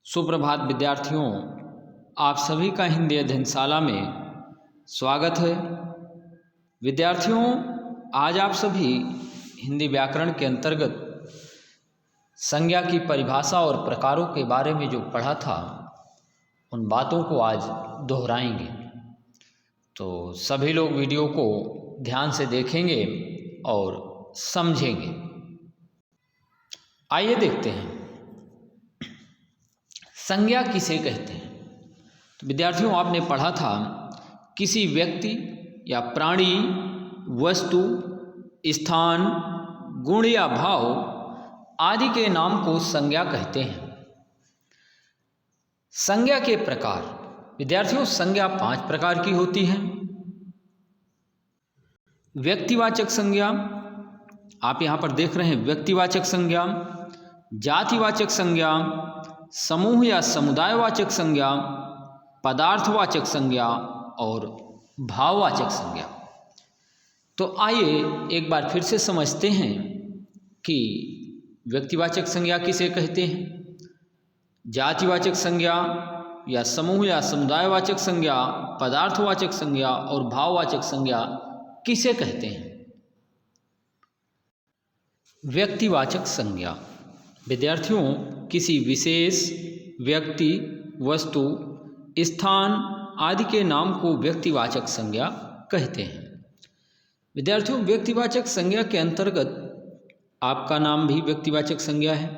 सुप्रभात विद्यार्थियों, आप सभी का हिंदी अध्ययनशाला में स्वागत है। विद्यार्थियों, आज आप सभी हिंदी व्याकरण के अंतर्गत संज्ञा की परिभाषा और प्रकारों के बारे में जो पढ़ा था उन बातों को आज दोहराएंगे। तो सभी लोग वीडियो को ध्यान से देखेंगे और समझेंगे। आइए देखते हैं संज्ञा किसे कहते हैं। तो विद्यार्थियों, आपने पढ़ा था किसी व्यक्ति या प्राणी, वस्तु, स्थान, गुण या भाव आदि के नाम को संज्ञा कहते हैं। संज्ञा के प्रकार, विद्यार्थियों संज्ञा 5 प्रकार की होती है। व्यक्तिवाचक संज्ञा, आप यहाँ पर देख रहे हैं व्यक्तिवाचक संज्ञा, जातिवाचक संज्ञा, समूह या समुदायवाचक संज्ञा, पदार्थवाचक संज्ञा और भाववाचक संज्ञा। तो आइए एक बार फिर से समझते हैं कि व्यक्तिवाचक संज्ञा किसे कहते हैं, जातिवाचक संज्ञा या समूह या समुदायवाचक संज्ञा, पदार्थवाचक संज्ञा और भाववाचक संज्ञा किसे कहते हैं। व्यक्तिवाचक संज्ञा, विद्यार्थियों किसी विशेष व्यक्ति, वस्तु, स्थान आदि के नाम को व्यक्तिवाचक संज्ञा कहते हैं। विद्यार्थियों, व्यक्तिवाचक संज्ञा के अंतर्गत आपका नाम भी व्यक्तिवाचक संज्ञा है,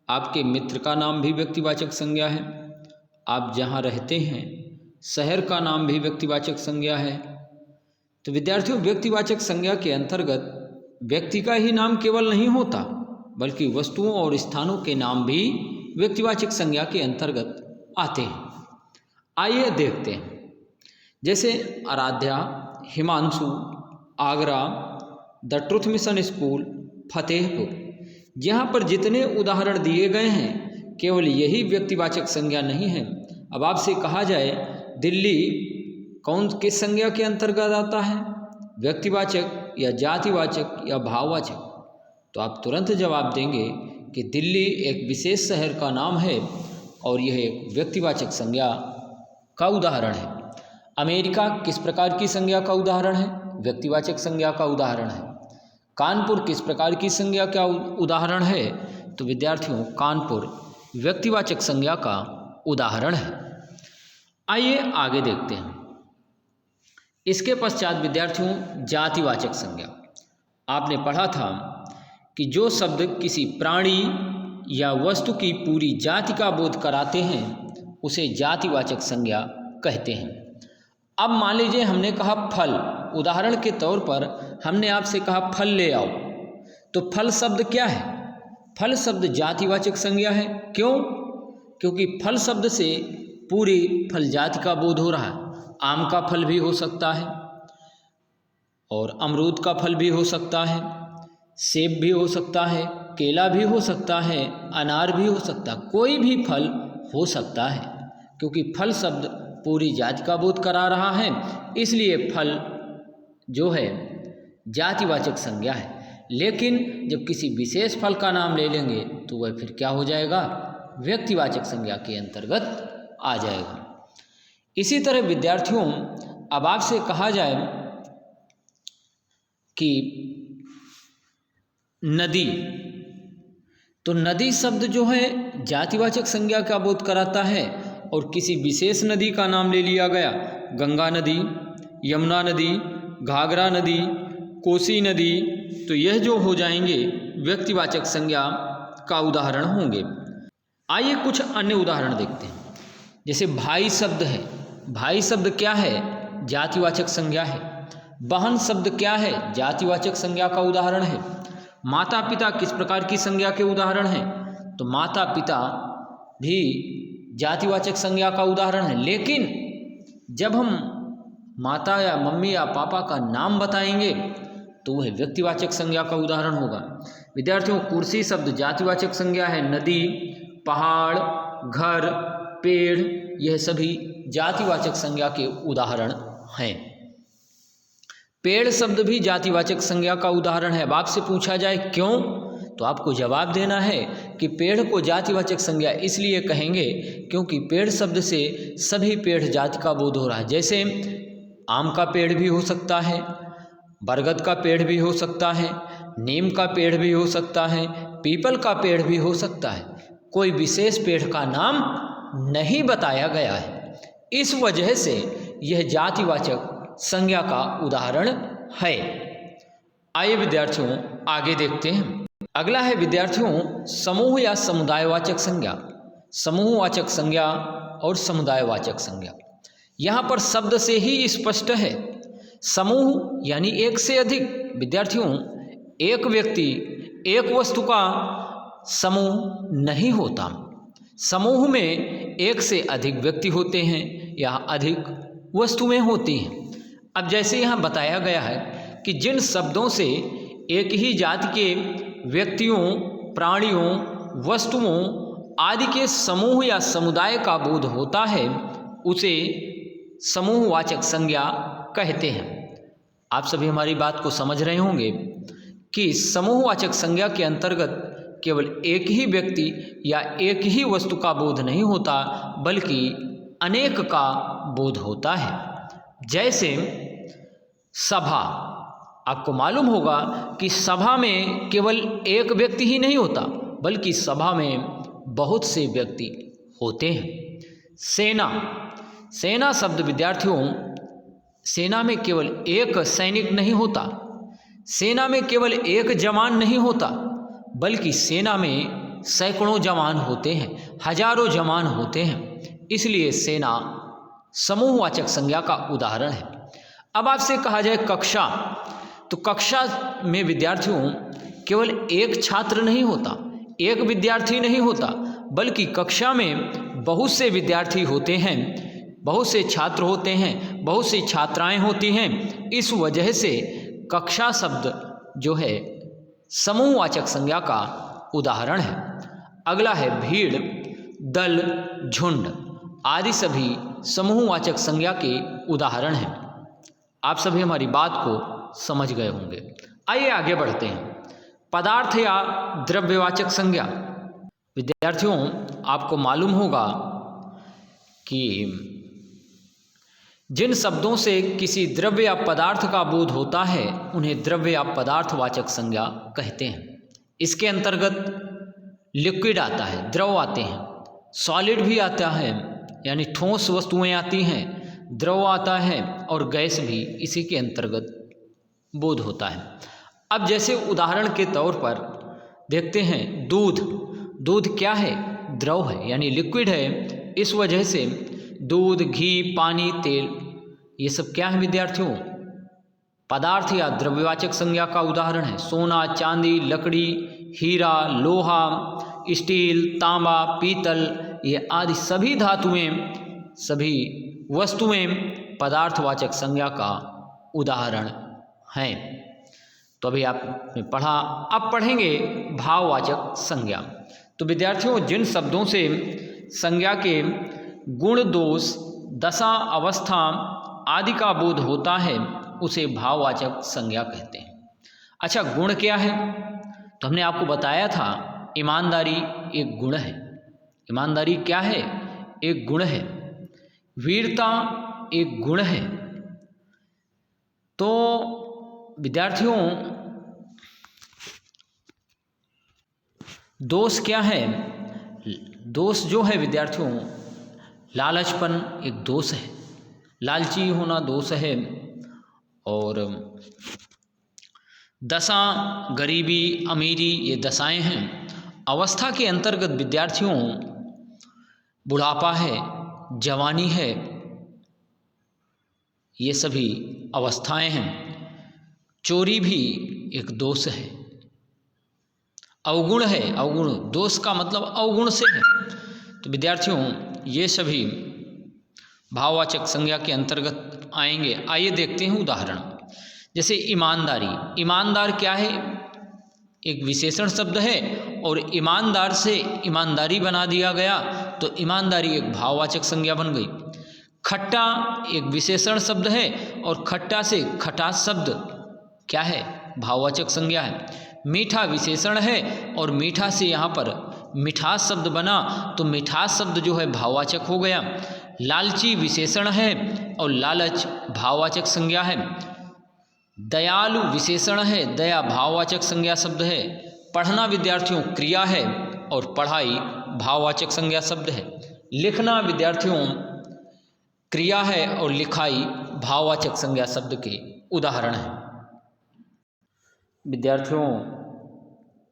आपके मित्र का नाम भी व्यक्तिवाचक संज्ञा है, आप जहाँ रहते हैं शहर का नाम भी व्यक्तिवाचक संज्ञा है। तो विद्यार्थियों, व्यक्तिवाचक संज्ञा के अंतर्गत व्यक्ति का ही नाम केवल नहीं होता, बल्कि वस्तुओं और स्थानों के नाम भी व्यक्तिवाचक संज्ञा के अंतर्गत आते हैं। आइए देखते हैं, जैसे Aradhya, Himanshu, Agra, the Truth Mission School, Fatehpur, यहाँ पर जितने उदाहरण दिए गए हैं केवल यही व्यक्तिवाचक संज्ञा नहीं है। अब आपसे कहा जाए दिल्ली कौन किस संज्ञा के अंतर्गत आता है, व्यक्तिवाचक या जातिवाचक या भाववाचक, तो आप तुरंत जवाब देंगे कि दिल्ली एक विशेष शहर का नाम है और यह एक व्यक्तिवाचक संज्ञा का उदाहरण है। अमेरिका किस प्रकार की संज्ञा का उदाहरण है, व्यक्तिवाचक संज्ञा का उदाहरण है। कानपुर किस प्रकार की संज्ञा का उदाहरण है, तो विद्यार्थियों कानपुर व्यक्तिवाचक संज्ञा का उदाहरण है। आइए आगे देखते हैं। इसके पश्चात विद्यार्थियों जातिवाचक संज्ञा, आपने पढ़ा था कि जो शब्द किसी प्राणी या वस्तु की पूरी जाति का बोध कराते हैं उसे जातिवाचक संज्ञा कहते हैं। अब मान लीजिए हमने कहा फल, उदाहरण के तौर पर हमने आपसे कहा फल ले आओ, तो फल शब्द क्या है, फल शब्द जातिवाचक संज्ञा है। क्यों? क्योंकि फल शब्द से पूरी फल जाति का बोध हो रहा है। आम का फल भी हो सकता है और अमरूद का फल भी हो सकता है, सेब भी हो सकता है, केला भी हो सकता है, अनार भी हो सकता है, कोई भी फल हो सकता है। क्योंकि फल शब्द पूरी जाति का बोध करा रहा है, इसलिए फल जो है जातिवाचक संज्ञा है। लेकिन जब किसी विशेष फल का नाम ले लेंगे तो वह फिर क्या हो जाएगा, व्यक्तिवाचक संज्ञा के अंतर्गत आ जाएगा। इसी तरह विद्यार्थियों, अब आपसे कहा जाए कि नदी, तो नदी शब्द जो है जातिवाचक संज्ञा का बोध कराता है और किसी विशेष नदी का नाम ले लिया गया, गंगा नदी, यमुना नदी, घाघरा नदी, कोसी नदी, तो यह जो हो जाएंगे व्यक्तिवाचक संज्ञा का उदाहरण होंगे। आइए कुछ अन्य उदाहरण देखते हैं। जैसे भाई शब्द है, भाई शब्द क्या है, जातिवाचक संज्ञा है। बहन शब्द क्या है, जातिवाचक संज्ञा का उदाहरण है। माता पिता किस प्रकार की संज्ञा के उदाहरण हैं, तो माता पिता भी जातिवाचक संज्ञा का उदाहरण है। लेकिन जब हम माता या मम्मी या पापा का नाम बताएंगे तो वह व्यक्तिवाचक संज्ञा का उदाहरण होगा। विद्यार्थियों, कुर्सी शब्द जातिवाचक संज्ञा है। नदी, पहाड़, घर, पेड़, यह सभी जातिवाचक संज्ञा के उदाहरण हैं। पेड़ शब्द भी जातिवाचक संज्ञा का उदाहरण है। अब आपसे पूछा जाए क्यों, तो आपको जवाब देना है कि पेड़ को जातिवाचक संज्ञा इसलिए कहेंगे क्योंकि पेड़ शब्द से सभी पेड़ जाति का बोध हो रहा है। जैसे आम का पेड़ भी हो सकता है, बरगद का पेड़ भी हो सकता है, नीम का पेड़ भी हो सकता है, पीपल का पेड़ भी हो सकता है। कोई विशेष पेड़ का नाम नहीं बताया गया है। इस वजह से यह जातिवाचक संज्ञा का उदाहरण है। आइए विद्यार्थियों आगे देखते हैं। अगला है विद्यार्थियों समूह या समुदायवाचक संज्ञा। समूहवाचक संज्ञा और समुदायवाचक संज्ञा यहाँ पर शब्द से ही स्पष्ट है। समूह यानी एक से अधिक। विद्यार्थियों एक व्यक्ति एक वस्तु का समूह नहीं होता। समूह में एक से अधिक व्यक्ति होते हैं या अधिक वस्तुएं होती हैं। अब जैसे यहाँ बताया गया है कि जिन शब्दों से एक ही जाति के व्यक्तियों, प्राणियों, वस्तुओं आदि के समूह या समुदाय का बोध होता है उसे समूहवाचक संज्ञा कहते हैं। आप सभी हमारी बात को समझ रहे होंगे कि समूहवाचक संज्ञा के अंतर्गत केवल एक ही व्यक्ति या एक ही वस्तु का बोध नहीं होता बल्कि अनेक का बोध होता है। जैसे सभा, आपको मालूम होगा कि सभा में केवल एक व्यक्ति ही नहीं होता बल्कि सभा में बहुत से व्यक्ति होते हैं। सेना, सेना शब्द विद्यार्थियों सेना में केवल एक सैनिक नहीं होता, सेना में केवल एक जवान नहीं होता बल्कि सेना में सैकड़ों जवान होते हैं, हजारों जवान होते हैं। इसलिए सेना समूहवाचक संज्ञा का उदाहरण है। अब आपसे कहा जाए कक्षा, तो कक्षा में विद्यार्थियों केवल एक छात्र नहीं होता, एक विद्यार्थी नहीं होता बल्कि कक्षा में बहुत से विद्यार्थी होते हैं, बहुत से छात्र होते हैं, बहुत सी छात्राएं होती हैं। इस वजह से कक्षा शब्द जो है समूहवाचक संज्ञा का उदाहरण है। अगला है भीड़, दल, झुंड आदि सभी समूहवाचक संज्ञा के उदाहरण हैं। आप सभी हमारी बात को समझ गए होंगे। आइए आगे बढ़ते हैं। पदार्थ या द्रव्यवाचक संज्ञा। विद्यार्थियों आपको मालूम होगा कि जिन शब्दों से किसी द्रव्य या पदार्थ का बोध होता है उन्हें द्रव्य या पदार्थवाचक संज्ञा कहते हैं। इसके अंतर्गत लिक्विड आता है, द्रव आते हैं, सॉलिड भी आता है यानी ठोस वस्तुएं आती हैं, द्रव आता है और गैस भी इसी के अंतर्गत बोध होता है। अब जैसे उदाहरण के तौर पर देखते हैं दूध। दूध क्या है? द्रव है यानी लिक्विड है। इस वजह से दूध, घी, पानी, तेल ये सब क्या है विद्यार्थियों? पदार्थ या द्रव्यवाचक संज्ञा का उदाहरण है। सोना, चांदी, लकड़ी, हीरा, लोहा, स्टील, तांबा, पीतल ये आदि सभी धातुएं, सभी वस्तुएं पदार्थवाचक संज्ञा का उदाहरण हैं। तो अभी आपने पढ़ा, अब पढ़ेंगे भाववाचक संज्ञा। तो विद्यार्थियों जिन शब्दों से संज्ञा के गुण, दोष, दशा, अवस्था आदि का बोध होता है उसे भाववाचक संज्ञा कहते हैं। अच्छा, गुण क्या है? तो हमने आपको बताया था ईमानदारी एक गुण है। ईमानदारी क्या है? एक गुण है। वीरता एक गुण है। तो विद्यार्थियों दोष क्या है? दोष जो है विद्यार्थियों लालचपन एक दोष है, लालची होना दोष है। और दशा गरीबी, अमीरी ये दशाएं हैं। अवस्था के अंतर्गत विद्यार्थियों बुढ़ापा है, जवानी है, ये सभी अवस्थाएं हैं। चोरी भी एक दोष है। अवगुण है, अवगुण दोष का मतलब अवगुण से है। तो विद्यार्थियों ये सभी भाववाचक संज्ञा के अंतर्गत आएंगे। आइए देखते हैं उदाहरण। जैसे ईमानदारी। ईमानदार क्या है? एक विशेषण शब्द है और ईमानदार से ईमानदारी बना दिया गया तो ईमानदारी एक भाववाचक संज्ञा बन गई। खट्टा एक विशेषण शब्द है और खट्टा से खटास शब्द क्या है? भाववाचक संज्ञा है। मीठा विशेषण है और मीठा से यहाँ पर मिठास शब्द बना, तो मिठास शब्द जो है भाववाचक हो गया। लालची विशेषण है और लालच भाववाचक संज्ञा है। दयालु विशेषण है, दया भाववाचक संज्ञा शब्द है। पढ़ना विद्यार्थियों क्रिया है और पढ़ाई भाववाचक संज्ञा शब्द है। लिखना विद्यार्थियों क्रिया है और लिखाई भाववाचक संज्ञा शब्द के उदाहरण हैं। विद्यार्थियों,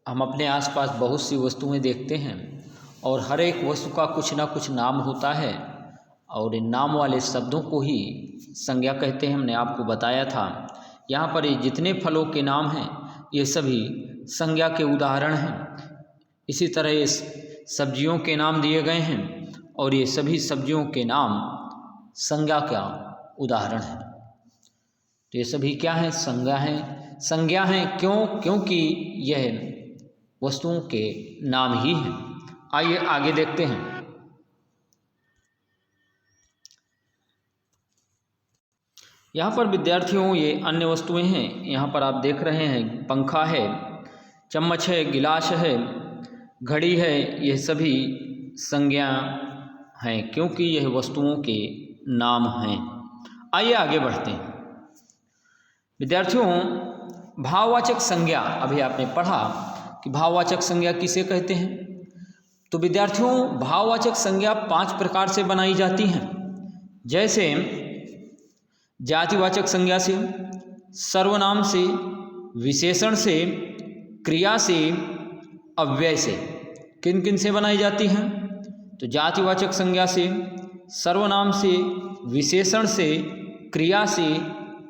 हम अपने आसपास बहुत सी वस्तुएं देखते हैं और हर एक वस्तु का कुछ ना कुछ नाम होता है और इन नाम वाले शब्दों को ही संज्ञा कहते हैं। हमने आपको बताया था। यहाँ पर ये जितने फलों के नाम हैं ये सभी संज्ञा के उदाहरण हैं। इसी तरह ये सब्जियों के नाम दिए गए हैं और ये सभी सब्जियों के नाम संज्ञा का उदाहरण है। तो ये सभी क्या हैं? संज्ञा हैं। संज्ञा हैं क्यों? क्योंकि यह वस्तुओं के नाम ही हैं। आइए आगे देखते हैं। यहाँ पर विद्यार्थियों ये अन्य वस्तुएं हैं। यहाँ पर आप देख रहे हैं पंखा है, चम्मच है, गिलास है, घड़ी है। यह सभी संज्ञा हैं क्योंकि यह वस्तुओं के नाम हैं। आइए आगे बढ़ते हैं। विद्यार्थियों, भाववाचक संज्ञा अभी आपने पढ़ा कि भाववाचक संज्ञा किसे कहते हैं। तो विद्यार्थियों, भाववाचक संज्ञा 5 प्रकार से बनाई जाती हैं। जैसे जातिवाचक संज्ञा से, सर्वनाम से, विशेषण से, क्रिया से, अव्यय से। किन किन से बनाई जाती हैं? तो जातिवाचक संज्ञा से, सर्वनाम से, विशेषण से, क्रिया से,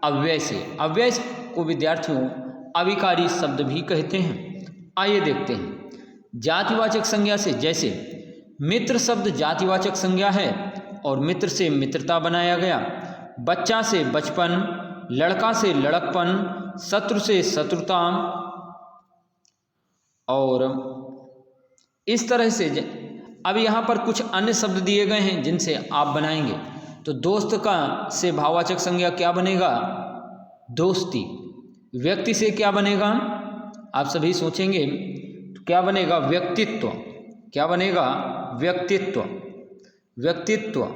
अव्यय से। अव्यय को विद्यार्थियों अविकारी शब्द भी कहते हैं। आइए देखते हैं। जातिवाचक संज्ञा से, जैसे मित्र शब्द जातिवाचक संज्ञा है और मित्र से मित्रता बनाया गया। बच्चा से बचपन, लड़का से लड़कपन, शत्रु से शत्रुता, और इस तरह से। अब यहाँ पर कुछ अन्य शब्द दिए गए हैं जिनसे आप बनाएंगे। तो दोस्त का से भाववाचक संज्ञा क्या बनेगा? दोस्ती। व्यक्ति से क्या बनेगा? आप सभी सोचेंगे तो क्या बनेगा? व्यक्तित्व। क्या बनेगा? व्यक्तित्व। व्यक्तित्व,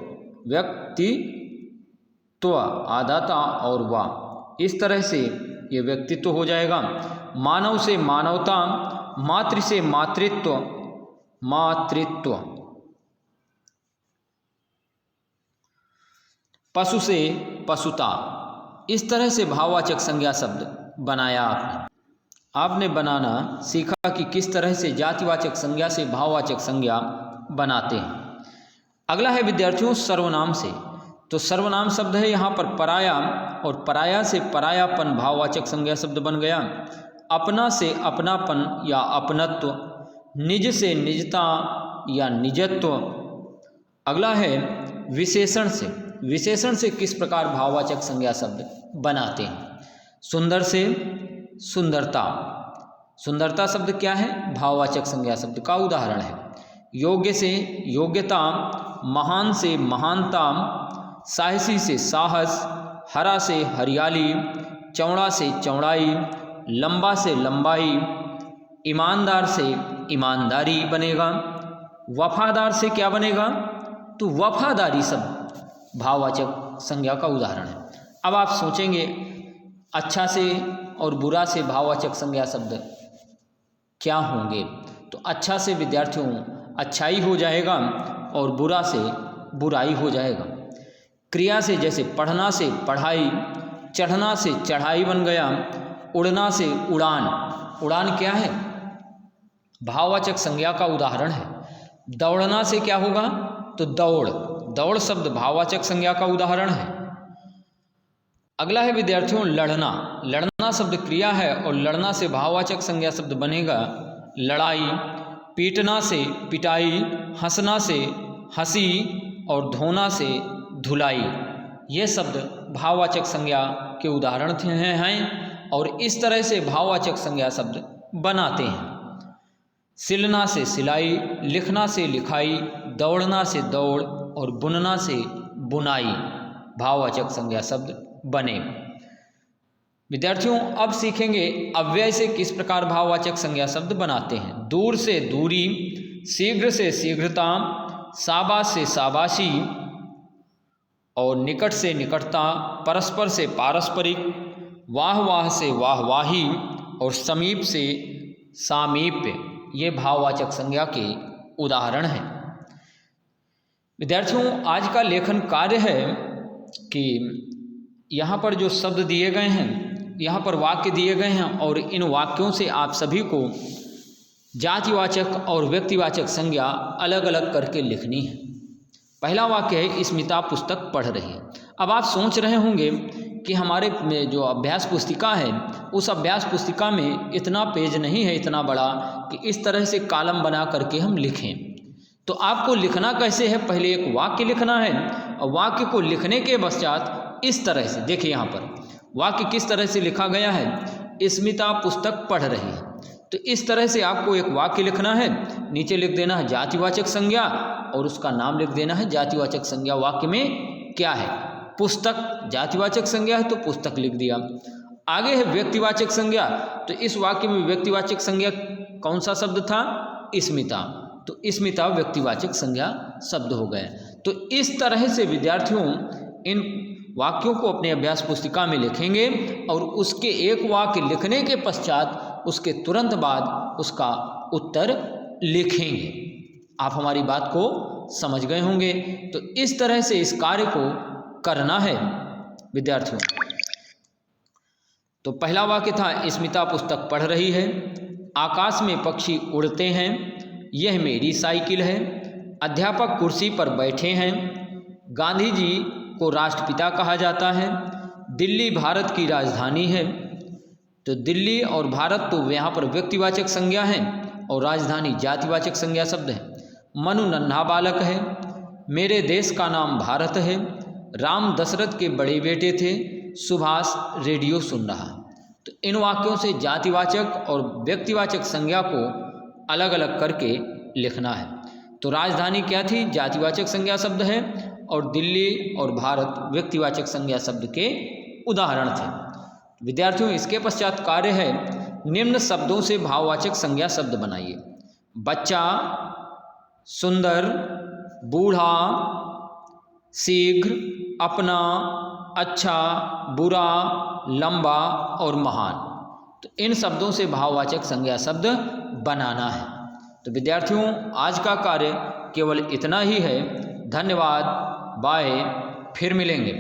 व्यक्तित्व, आदाता और वा, इस तरह से ये व्यक्तित्व हो जाएगा। मानव से मानवता, मातृ से मातृत्व, मातृत्व। पशु से पशुता। इस तरह से भाववाचक संज्ञा शब्द बनाया आपने बनाना सीखा कि किस तरह से जातिवाचक संज्ञा से भाववाचक संज्ञा बनाते हैं। अगला है विद्यार्थियों सर्वनाम से। तो सर्वनाम शब्द है यहाँ पर पराया, और पराया से परायापन भाववाचक संज्ञा शब्द बन गया। अपना से अपनापन या अपनत्व, निज से निजता या निजत्व। अगला है विशेषण से। विशेषण से किस प्रकार भाववाचक संज्ञा शब्द बनाते हैं? सुंदर से सुंदरता। सुंदरता शब्द क्या है? भाववाचक संज्ञा शब्द का उदाहरण है। योग्य से योग्यता, महान से महानता, साहसी से साहस, हरा से हरियाली, चौड़ा से चौड़ाई, लंबा से लंबाई, ईमानदार से ईमानदारी बनेगा। वफादार से क्या बनेगा? तो वफादारी शब्द भाववाचक संज्ञा का उदाहरण है। अब आप सोचेंगे अच्छा से और बुरा से भाववाचक संज्ञा शब्द क्या होंगे? तो अच्छा से विद्यार्थियों अच्छाई हो जाएगा और बुरा से बुराई हो जाएगा। क्रिया से जैसे पढ़ना से पढ़ाई, चढ़ना से चढ़ाई बन गया। उड़ना से उड़ान। उड़ान क्या है? भाववाचक संज्ञा का उदाहरण है। दौड़ना से क्या होगा? तो दौड़। दौड़ शब्द भाववाचक संज्ञा का उदाहरण है। अगला है विद्यार्थियों लड़ना। लड़ना शब्द क्रिया है और लड़ना से भाववाचक संज्ञा शब्द बनेगा लड़ाई। पीटना से पिटाई, हंसना से हंसी और धोना से धुलाई। ये शब्द भाववाचक संज्ञा के उदाहरण हैं और इस तरह से भाववाचक संज्ञा शब्द बनाते हैं। सिलना से सिलाई, लिखना से लिखाई, दौड़ना से दौड़ और बुनना से बुनाई भाववाचक संज्ञा शब्द बने। विद्यार्थियों अब सीखेंगे अव्यय से किस प्रकार भाववाचक संज्ञा शब्द बनाते हैं। दूर से दूरी, शीघ्र से शीघ्रता, शाबाश से शाबाशी और निकट से निकटता, परस्पर से पारस्परिक, वाह वाह से वाहवाही और समीप से सामीप्य, ये भाववाचक संज्ञा के उदाहरण हैं। विद्यार्थियों आज का लेखन कार्य है कि यहाँ पर जो शब्द दिए गए हैं, यहाँ पर वाक्य दिए गए हैं और इन वाक्यों से आप सभी को जातिवाचक और व्यक्तिवाचक संज्ञा अलग अलग करके लिखनी है। पहला वाक्य है स्मिता पुस्तक पढ़ रही है। अब आप सोच रहे होंगे कि हमारे में जो अभ्यास पुस्तिका है उस अभ्यास पुस्तिका में इतना पेज नहीं है इतना बड़ा कि इस तरह से कॉलम बना करके हम लिखें। तो आपको लिखना कैसे है, पहले एक वाक्य लिखना है और वाक्य को लिखने के पश्चात इस तरह से देखिए, यहाँ पर वाक्य किस तरह से लिखा गया है, स्मिता पुस्तक पढ़ रही है। तो इस तरह से आपको एक वाक्य लिखना है, नीचे लिख देना है जातिवाचक संज्ञा और उसका नाम लिख देना है जातिवाचक संज्ञा वाक्य में क्या है। पुस्तक जातिवाचक संज्ञा है तो पुस्तक लिख दिया। आगे है व्यक्तिवाचक संज्ञा, तो इस वाक्य में व्यक्तिवाचक संज्ञा कौन सा शब्द था, स्मिता, तो स्मिता व्यक्तिवाचक संज्ञा शब्द हो गए। तो इस तरह से विद्यार्थियों इन वाक्यों को अपने अभ्यास पुस्तिका में लिखेंगे और उसके एक वाक्य लिखने के पश्चात उसके तुरंत बाद उसका उत्तर लिखेंगे। आप हमारी बात को समझ गए होंगे। तो इस तरह से इस कार्य को करना है विद्यार्थियों। तो पहला वाक्य था स्मिता पुस्तक पढ़ रही है, आकाश में पक्षी उड़ते हैं, यह मेरी साइकिल है, अध्यापक कुर्सी पर बैठे हैं, गांधी जी को राष्ट्रपिता कहा जाता है, दिल्ली भारत की राजधानी है। तो दिल्ली और भारत तो यहाँ पर व्यक्तिवाचक संज्ञा है और राजधानी जातिवाचक संज्ञा शब्द है। मनु नन्हा बालक है, मेरे देश का नाम भारत है, राम दशरथ के बड़े बेटे थे, सुभाष रेडियो सुन रहा। तो इन वाक्यों से जातिवाचक और व्यक्तिवाचक संज्ञा को अलग अलग करके लिखना है। तो राजधानी क्या थी, जातिवाचक संज्ञा शब्द है और दिल्ली और भारत व्यक्तिवाचक संज्ञा शब्द के उदाहरण थे। विद्यार्थियों इसके पश्चात कार्य है निम्न शब्दों से भाववाचक संज्ञा शब्द बनाइए। बच्चा, सुंदर, बूढ़ा, शीघ्र, अपना, अच्छा, बुरा, लंबा और महान। तो इन शब्दों से भाववाचक संज्ञा शब्द बनाना है। तो विद्यार्थियों आज का कार्य केवल इतना ही है। धन्यवाद, बाय, फिर मिलेंगे।